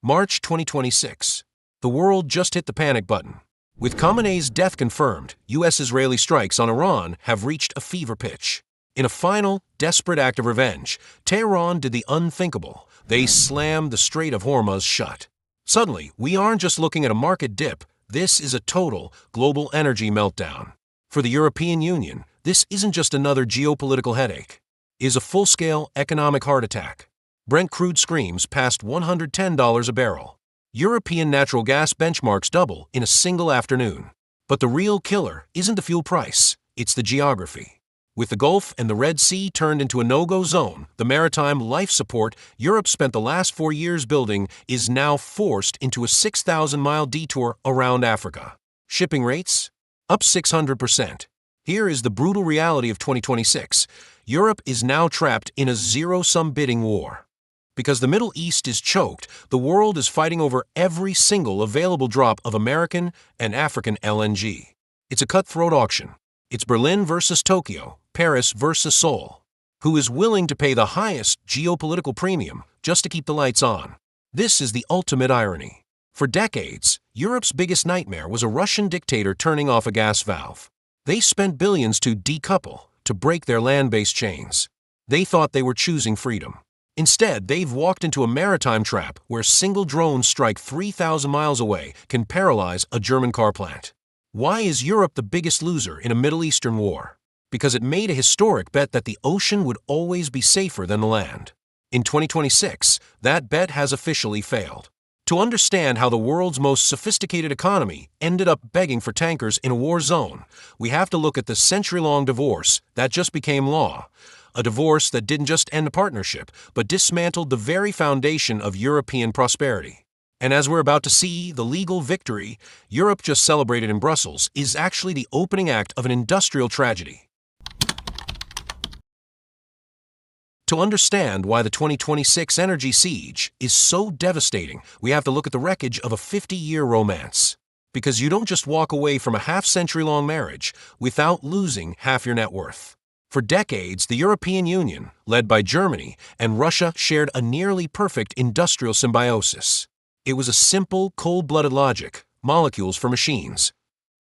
March 2026. The world just hit the panic button. With Khamenei's death confirmed, U.S.-Israeli strikes on Iran have reached a fever pitch. In a final, desperate act of revenge, Tehran did the unthinkable. They slammed the Strait of Hormuz shut. Suddenly, we aren't just looking at a market dip. This is a total, global energy meltdown. For the European Union, this isn't just another geopolitical headache. It is a full-scale economic heart attack. Brent crude screams past $110 a barrel. European natural gas benchmarks double in a single afternoon. But the real killer isn't the fuel price, it's the geography. With the Gulf and the Red Sea turned into a no-go zone, the maritime life support Europe spent the last 4 years building is now forced into a 6,000-mile detour around Africa. Shipping rates? Up 600%. Here is the brutal reality of 2026. Europe is now trapped in a zero-sum bidding war. Because the Middle East is choked, the world is fighting over every single available drop of American and African LNG. It's a cutthroat auction. It's Berlin versus Tokyo, Paris versus Seoul. Who is willing to pay the highest geopolitical premium just to keep the lights on? This is the ultimate irony. For decades, Europe's biggest nightmare was a Russian dictator turning off a gas valve. They spent billions to decouple, to break their land-based chains. They thought they were choosing freedom. Instead, they've walked into a maritime trap where single drones strike 3,000 miles away can paralyze a German car plant. Why is Europe the biggest loser in a Middle Eastern war? Because it made a historic bet that the ocean would always be safer than the land. In 2026, that bet has officially failed. To understand how the world's most sophisticated economy ended up begging for tankers in a war zone, we have to look at the century-long divorce that just became law. A divorce that didn't just end a partnership, but dismantled the very foundation of European prosperity. And as we're about to see, the legal victory Europe just celebrated in Brussels is actually the opening act of an industrial tragedy. To understand why the 2026 energy siege is so devastating, we have to look at the wreckage of a 50-year romance. Because you don't just walk away from a half-century-long marriage without losing half your net worth. For decades, the European Union, led by Germany, and Russia shared a nearly perfect industrial symbiosis. It was a simple, cold-blooded logic, molecules for machines.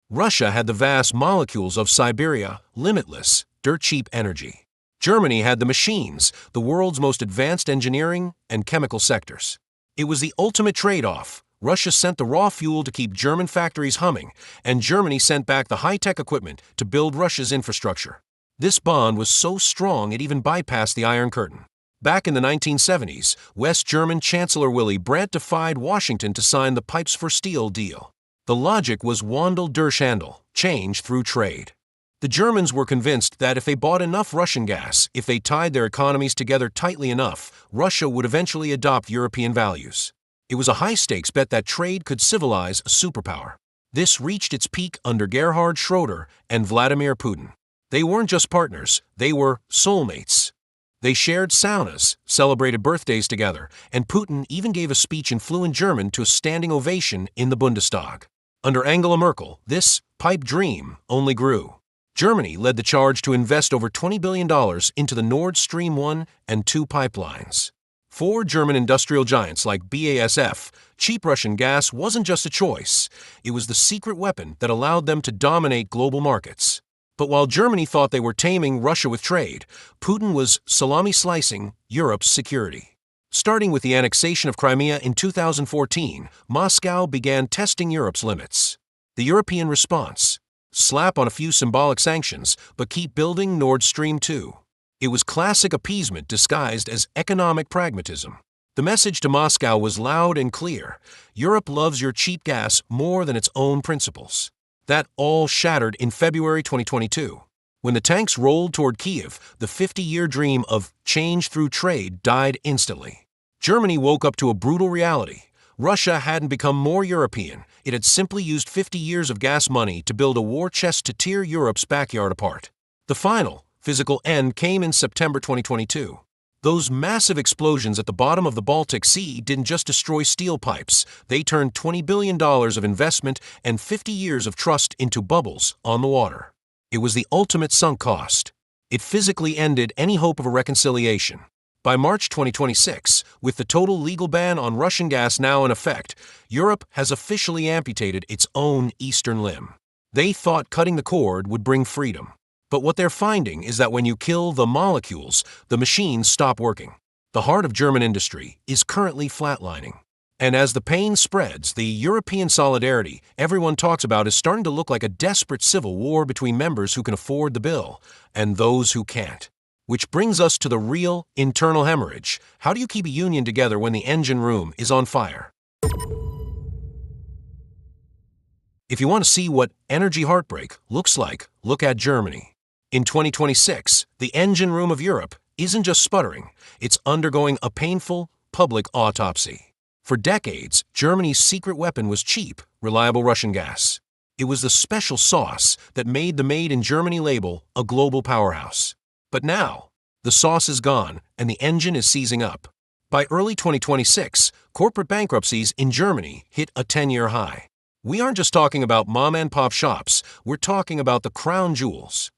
Russia had the vast molecules of Siberia, limitless, dirt-cheap energy. Germany had the machines, the world's most advanced engineering and chemical sectors. It was the ultimate trade-off. Russia sent the raw fuel to keep German factories humming, and Germany sent back the high-tech equipment to build Russia's infrastructure. This bond was so strong it even bypassed the Iron Curtain. Back in the 1970s, West German Chancellor Willy Brandt defied Washington to sign the Pipes for Steel deal. The logic was Wandel durch Handel, change through trade. The Germans were convinced that if they bought enough Russian gas, if they tied their economies together tightly enough, Russia would eventually adopt European values. It was a high-stakes bet that trade could civilize a superpower. This reached its peak under Gerhard Schroeder and Vladimir Putin. They weren't just partners, they were soulmates. They shared saunas, celebrated birthdays together, and Putin even gave a speech in fluent German to a standing ovation in the Bundestag. Under Angela Merkel, this pipe dream only grew. Germany led the charge to invest over $20 billion into the Nord Stream 1 and 2 pipelines. For German industrial giants like BASF, cheap Russian gas wasn't just a choice, it was the secret weapon that allowed them to dominate global markets. But while Germany thought they were taming Russia with trade, Putin was salami-slicing Europe's security. Starting with the annexation of Crimea in 2014, Moscow began testing Europe's limits. The European response? Slap on a few symbolic sanctions, but keep building Nord Stream 2. It was classic appeasement disguised as economic pragmatism. The message to Moscow was loud and clear. Europe loves your cheap gas more than its own principles. That all shattered in February 2022. When the tanks rolled toward Kyiv, the 50-year dream of change through trade died instantly. Germany woke up to a brutal reality. Russia hadn't become more European. It had simply used 50 years of gas money to build a war chest to tear Europe's backyard apart. The final, physical end came in September 2022. Those massive explosions at the bottom of the Baltic Sea didn't just destroy steel pipes, they turned $20 billion of investment and 50 years of trust into bubbles on the water. It was the ultimate sunk cost. It physically ended any hope of a reconciliation. By March 2026, with the total legal ban on Russian gas now in effect, Europe has officially amputated its own eastern limb. They thought cutting the cord would bring freedom. But what they're finding is that when you kill the molecules, the machines stop working. The heart of German industry is currently flatlining. And as the pain spreads, the European solidarity everyone talks about is starting to look like a desperate civil war between members who can afford the bill and those who can't. Which brings us to the real internal hemorrhage. How do you keep a union together when the engine room is on fire? If you want to see what energy heartbreak looks like, look at Germany. In 2026, the engine room of Europe isn't just sputtering, it's undergoing a painful public autopsy. For decades, Germany's secret weapon was cheap, reliable Russian gas. It was the special sauce that made the Made in Germany label a global powerhouse. But now, the sauce is gone and the engine is seizing up. By early 2026, corporate bankruptcies in Germany hit a 10-year high. We aren't just talking about mom-and-pop shops, we're talking about the crown jewels.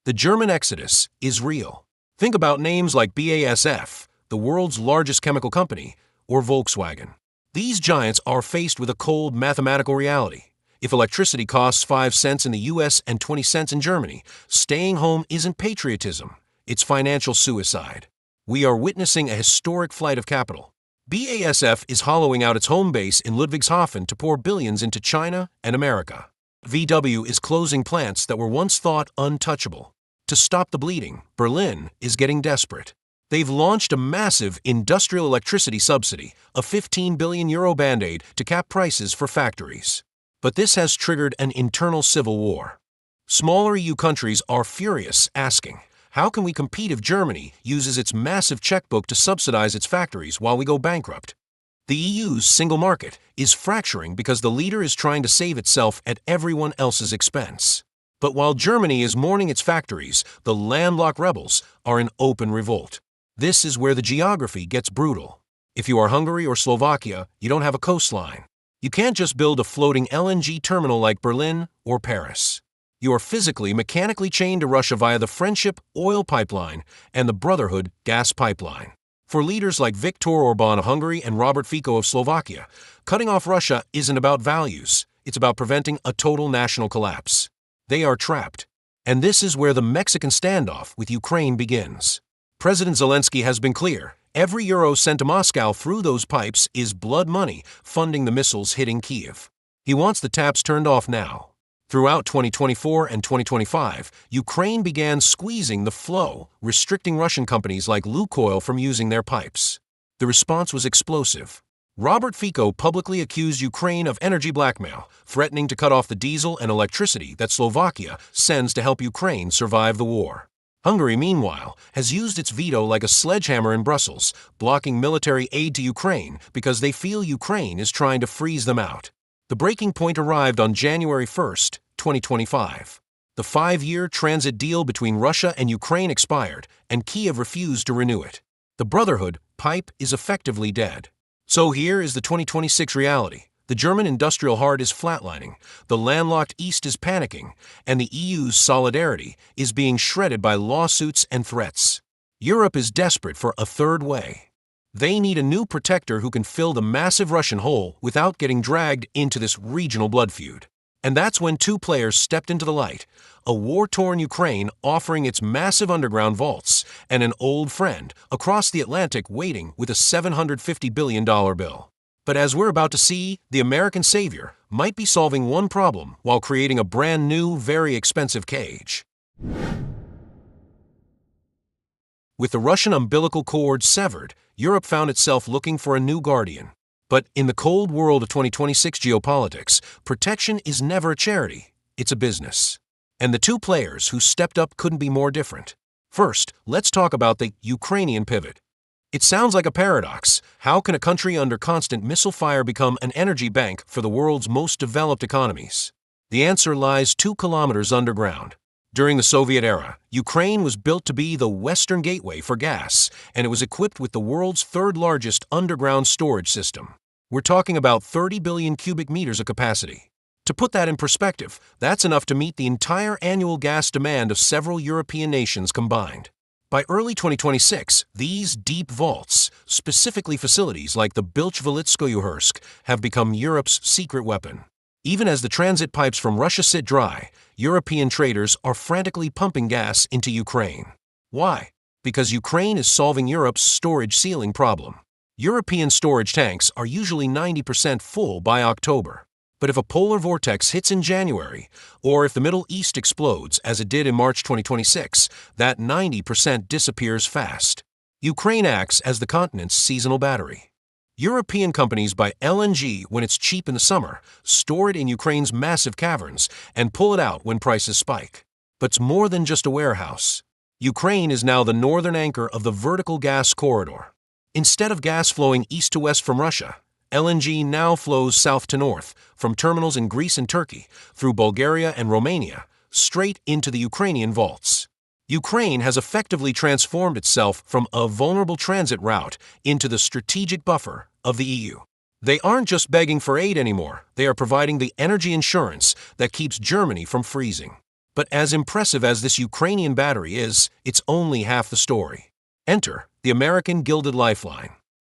The German exodus is real. Think about names like BASF, the world's largest chemical company, or Volkswagen. These giants are faced with a cold mathematical reality. If electricity costs 5 cents in the US and 20 cents in Germany, staying home isn't patriotism, it's financial suicide. We are witnessing a historic flight of capital. BASF is hollowing out its home base in Ludwigshafen to pour billions into China and America. VW is closing plants that were once thought untouchable. To stop the bleeding, Berlin is getting desperate. They've launched a massive industrial electricity subsidy, a €15 billion band-aid to cap prices for factories. But this has triggered an internal civil war. Smaller EU countries are furious, asking, how can we compete if Germany uses its massive checkbook to subsidize its factories while we go bankrupt? The EU's single market is fracturing because the leader is trying to save itself at everyone else's expense. But while Germany is mourning its factories, the landlocked rebels are in open revolt. This is where the geography gets brutal. If you are Hungary or Slovakia, you don't have a coastline. You can't just build a floating LNG terminal like Berlin or Paris. You are physically, mechanically chained to Russia via the Friendship oil pipeline and the Brotherhood gas pipeline. For leaders like Viktor Orbán of Hungary and Robert Fico of Slovakia, cutting off Russia isn't about values, it's about preventing a total national collapse. They are trapped. And this is where the Mexican standoff with Ukraine begins. President Zelensky has been clear. Every euro sent to Moscow through those pipes is blood money funding the missiles hitting Kyiv. He wants the taps turned off now. Throughout 2024 and 2025, Ukraine began squeezing the flow, restricting Russian companies like Lukoil from using their pipes. The response was explosive. Robert Fico publicly accused Ukraine of energy blackmail, threatening to cut off the diesel and electricity that Slovakia sends to help Ukraine survive the war. Hungary, meanwhile, has used its veto like a sledgehammer in Brussels, blocking military aid to Ukraine because they feel Ukraine is trying to freeze them out. The breaking point arrived on January 1st, 2025. The 5-year transit deal between Russia and Ukraine expired, and Kyiv refused to renew it. The Brotherhood pipe is effectively dead. So here is the 2026 reality. The German industrial heart is flatlining, the landlocked East is panicking, and the EU's solidarity is being shredded by lawsuits and threats. Europe is desperate for a third way. They need a new protector who can fill the massive Russian hole without getting dragged into this regional blood feud. And that's when two players stepped into the light, a war-torn Ukraine offering its massive underground vaults, and an old friend across the Atlantic waiting with a $750 billion bill. But as we're about to see, the American savior might be solving one problem while creating a brand new, very expensive cage. With the Russian umbilical cord severed, Europe found itself looking for a new guardian. But in the cold world of 2026 geopolitics, protection is never a charity, it's a business. And the two players who stepped up couldn't be more different. First, let's talk about the Ukrainian pivot. It sounds like a paradox. How can a country under constant missile fire become an energy bank for the world's most developed economies? The answer lies 2 kilometers underground. During the Soviet era, Ukraine was built to be the Western gateway for gas, and it was equipped with the world's third-largest underground storage system. We're talking about 30 billion cubic meters of capacity. To put that in perspective, that's enough to meet the entire annual gas demand of several European nations combined. By early 2026, these deep vaults, specifically facilities like the Bilch-Volitskoye-Hursk, have become Europe's secret weapon. Even as the transit pipes from Russia sit dry, European traders are frantically pumping gas into Ukraine. Why? Because Ukraine is solving Europe's storage ceiling problem. European storage tanks are usually 90% full by October. But if a polar vortex hits in January, or if the Middle East explodes as it did in March 2026, that 90% disappears fast. Ukraine acts as the continent's seasonal battery. European companies buy LNG when it's cheap in the summer, store it in Ukraine's massive caverns, and pull it out when prices spike. But it's more than just a warehouse. Ukraine is now the northern anchor of the vertical gas corridor. Instead of gas flowing east to west from Russia, LNG now flows south to north, from terminals in Greece and Turkey, through Bulgaria and Romania, straight into the Ukrainian vaults. Ukraine has effectively transformed itself from a vulnerable transit route into the strategic buffer of the EU. They aren't just begging for aid anymore, they are providing the energy insurance that keeps Germany from freezing. But as impressive as this Ukrainian battery is, it's only half the story. Enter the American Gilded Lifeline.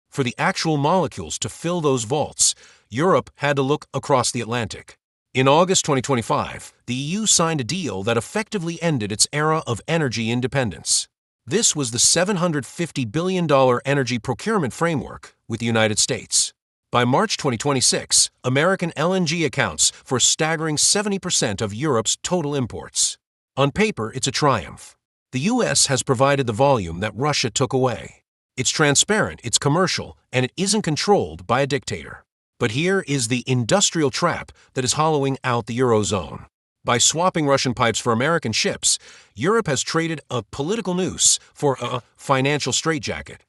For the actual molecules to fill those vaults, Europe had to look across the Atlantic. In August 2025, the EU signed a deal that effectively ended its era of energy independence. This was the $750 billion energy procurement framework with the United States. By March 2026, American LNG accounts for a staggering 70% of Europe's total imports. On paper, it's a triumph. The US has provided the volume that Russia took away. It's transparent, it's commercial, and it isn't controlled by a dictator. But here is the industrial trap that is hollowing out the Eurozone. By swapping Russian pipes for American ships, Europe has traded a political noose for a financial straitjacket.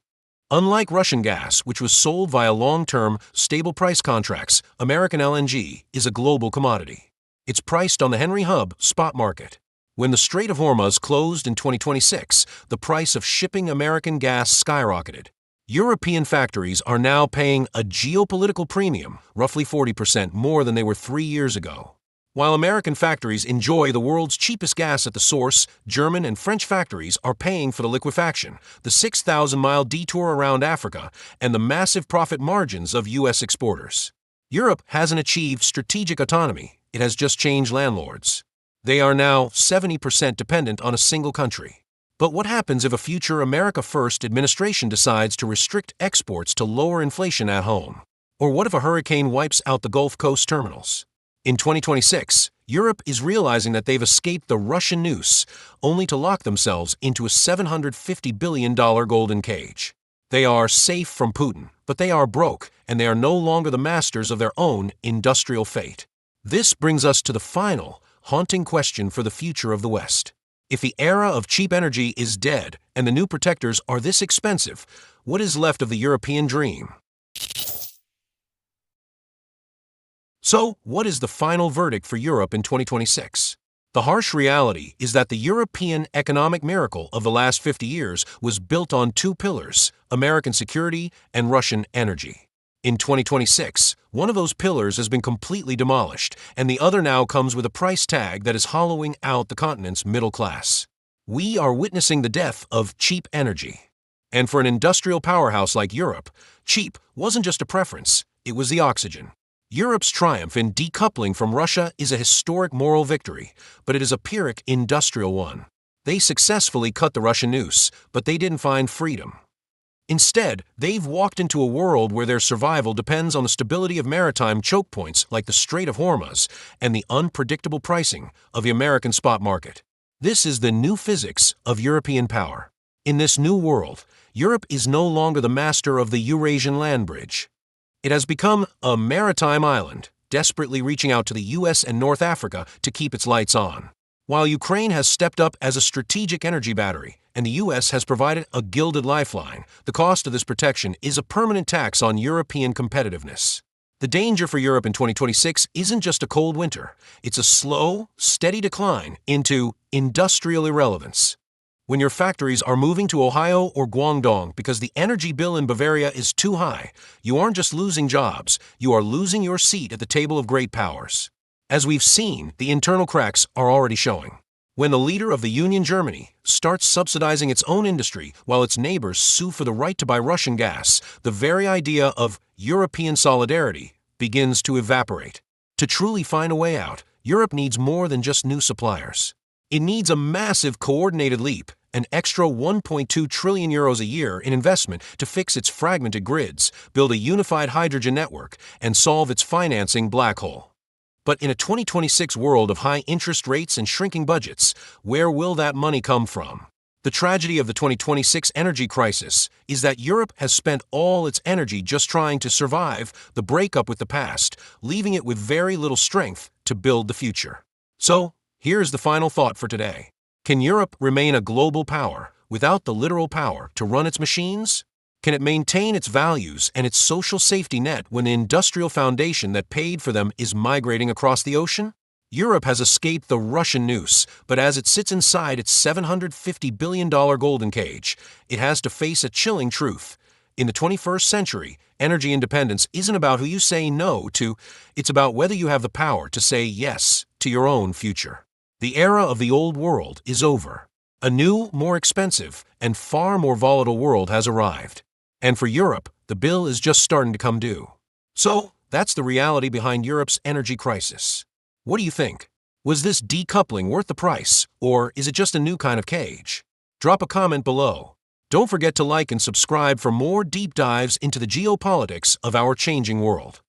Unlike Russian gas, which was sold via long-term, stable price contracts, American LNG is a global commodity. It's priced on the Henry Hub spot market. When the Strait of Hormuz closed in 2026, the price of shipping American gas skyrocketed. European factories are now paying a geopolitical premium, roughly 40% more than they were 3 years ago. While American factories enjoy the world's cheapest gas at the source, German and French factories are paying for the liquefaction, the 6,000-mile detour around Africa, and the massive profit margins of U.S. exporters. Europe hasn't achieved strategic autonomy, it has just changed landlords. They are now 70% dependent on a single country. But what happens if a future America First administration decides to restrict exports to lower inflation at home? Or what if a hurricane wipes out the Gulf Coast terminals? In 2026, Europe is realizing that they've escaped the Russian noose, only to lock themselves into a $750 billion golden cage. They are safe from Putin, but they are broke, and they are no longer the masters of their own industrial fate. This brings us to the final, haunting question for the future of the West. If the era of cheap energy is dead and the new protectors are this expensive, what is left of the European dream? So, what is the final verdict for Europe in 2026? The harsh reality is that the European economic miracle of the last 50 years was built on two pillars: American security and Russian energy. In 2026, one of those pillars has been completely demolished, and the other now comes with a price tag that is hollowing out the continent's middle class. We are witnessing the death of cheap energy. And for an industrial powerhouse like Europe, cheap wasn't just a preference, it was the oxygen. Europe's triumph in decoupling from Russia is a historic moral victory, but it is a Pyrrhic industrial one. They successfully cut the Russian noose, but they didn't find freedom. Instead, they've walked into a world where their survival depends on the stability of maritime choke points like the Strait of Hormuz and the unpredictable pricing of the American spot market. This is the new physics of European power. In this new world, Europe is no longer the master of the Eurasian land bridge. It has become a maritime island, desperately reaching out to the US and North Africa to keep its lights on. While Ukraine has stepped up as a strategic energy battery, and the US has provided a gilded lifeline, the cost of this protection is a permanent tax on European competitiveness. The danger for Europe in 2026 isn't just a cold winter, it's a slow, steady decline into industrial irrelevance. When your factories are moving to Ohio or Guangdong because the energy bill in Bavaria is too high, you aren't just losing jobs, you are losing your seat at the table of great powers. As we've seen, the internal cracks are already showing. When the leader of the Union, Germany, starts subsidizing its own industry while its neighbors sue for the right to buy Russian gas, the very idea of European solidarity begins to evaporate. To truly find a way out, Europe needs more than just new suppliers. It needs a massive coordinated leap, an extra 1.2 trillion euros a year in investment to fix its fragmented grids, build a unified hydrogen network, and solve its financing black hole. But in a 2026 world of high interest rates and shrinking budgets, where will that money come from? The tragedy of the 2026 energy crisis is that Europe has spent all its energy just trying to survive the breakup with the past, leaving it with very little strength to build the future. So, here's the final thought for today. Can Europe remain a global power without the literal power to run its machines? Can it maintain its values and its social safety net when the industrial foundation that paid for them is migrating across the ocean? Europe has escaped the Russian noose, but as it sits inside its $750 billion golden cage, it has to face a chilling truth. In the 21st century, energy independence isn't about who you say no to, it's about whether you have the power to say yes to your own future. The era of the old world is over. A new, more expensive, and far more volatile world has arrived. And for Europe, the bill is just starting to come due. So, that's the reality behind Europe's energy crisis. What do you think? Was this decoupling worth the price, or is it just a new kind of cage? Drop a comment below. Don't forget to like and subscribe for more deep dives into the geopolitics of our changing world.